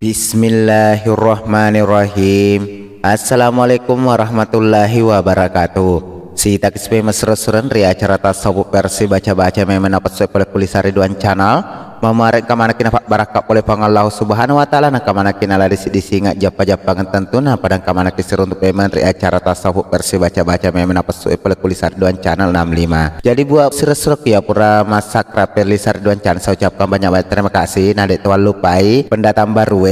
Bismillahirrahmanirrahim. Assalamualaikum warahmatullahi wabarakatuh. Si takispe mesra-seran ri acara tasawuf versi baca-baca memang dapat oleh Pulisari Ridwan Channel. Memarek kamana kina pak barakat oleh Allah Subhanahu wa taala nak kamana kina lari sidisi ngak japa-japangan tentuna padang kamana kisir untuk memang ri acara tasawuf versi baca-baca memang dapat oleh Pulisari Ridwan Channel 65. Jadi buat sirasrok ya pura masak Pulisari Ridwan Channel saya ucapkan banyak terima kasih. Nadek tuan lupai pendatang baru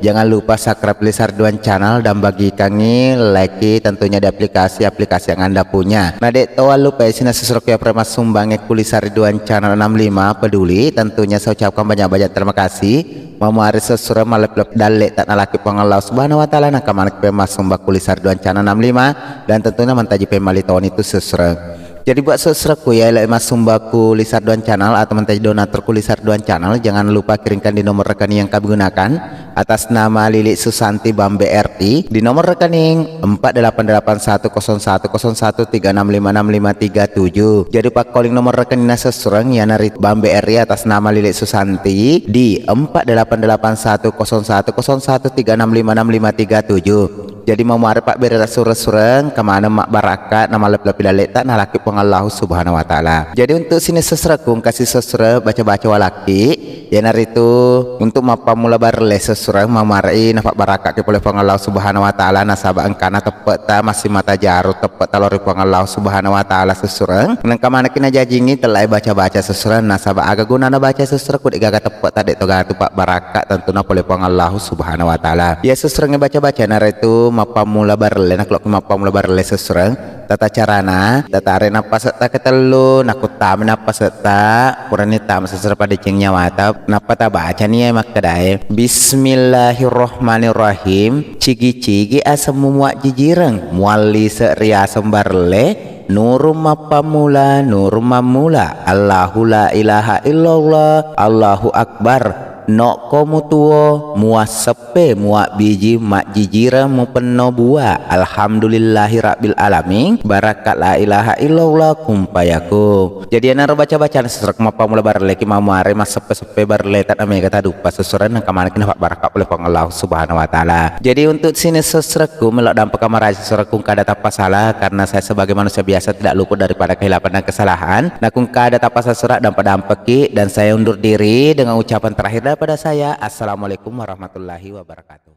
jangan lupa subscribe Pulisari Ridwan Channel dan bagi kami like tentunya di aplikasi yang anda punya. Nah dek tuan lupa sini sesuatu ya pernah sumbangnya Pulisari Ridwan Channel 65 peduli tentunya saya ucapkan banyak terima kasih. Memari sesuatu malep dalek tak nalaki Allah Subhanahu wa taala nak kamana pemas sumbang Pulisari Ridwan Channel 65 dan tentunya mentaji pemali tahun itu sesuatu. Jadi buat saudaraku ya mas sumbaku Pulisari Ridwan Channel atau menjadi donatur Pulisari Ridwan Channel jangan lupa kirimkan di nomor rekening yang kami gunakan atas nama Lilik Susanti Bambe RT di nomor rekening 4881010136565537. Jadi pak calling nomor rekening seseorang ya nari Bambe RT atas nama Lilik Susanti di 4881010136565537. Jadi mau mari pak beri surang kemana mak barakat nama lebih dalek tak nalaki Allah Subhanahu wa taala. Jadi untuk sini seserakung kasih sesera baca-baca walaki ya nari itu untuk mapa mula barle seserang mamari nafak barakat ke boleh Allah Subhanahu wa taala nasabah angkana tepat ta masih mata jaru tepat talori Allah Subhanahu wa taala seserang nang kamana kina jajingi telai baca-baca seserang nasabah aga gunana baca seserang kudik gaga tepat tadi toga tu pak barakat tentuna boleh Allah Subhanahu wa taala. Ya seserangnya baca-baca nari itu mapa mula barle nak lok mapa mula barle seserang tata carana tata arena paseta ketelu nakutami napa serta puranita seserang pada cengnya watap napa ta baca nih mak kedai. Bismillahirrahmanirrahim. Cigi-cigi asam muak jijireng muali seria sembarle nurum mapamula nurum mamula Allahu la ilaha illallah Allahu akbar no komu tuo muas sepe muak biji mak jijira mu peno buah alhamdulillahi rabbil alamin barakat la ilaha illallah kumpayakum. Jadi ana baca-baca seserek mapa mula barleki mamare mas sepe barletat ame kata dupa sesuran nang kamana kena barakat oleh Allah Subhanahu wa taala. Jadi untuk sini seserekku melok dampak kamar seserekku kada tapa salah karena saya sebagai manusia biasa tidak luput daripada kehilapan dan kesalahan. Nah kung kada tapa seserak dampaki dan saya undur diri dengan ucapan terakhir pada saya. Assalamualaikum warahmatullahi wabarakatuh.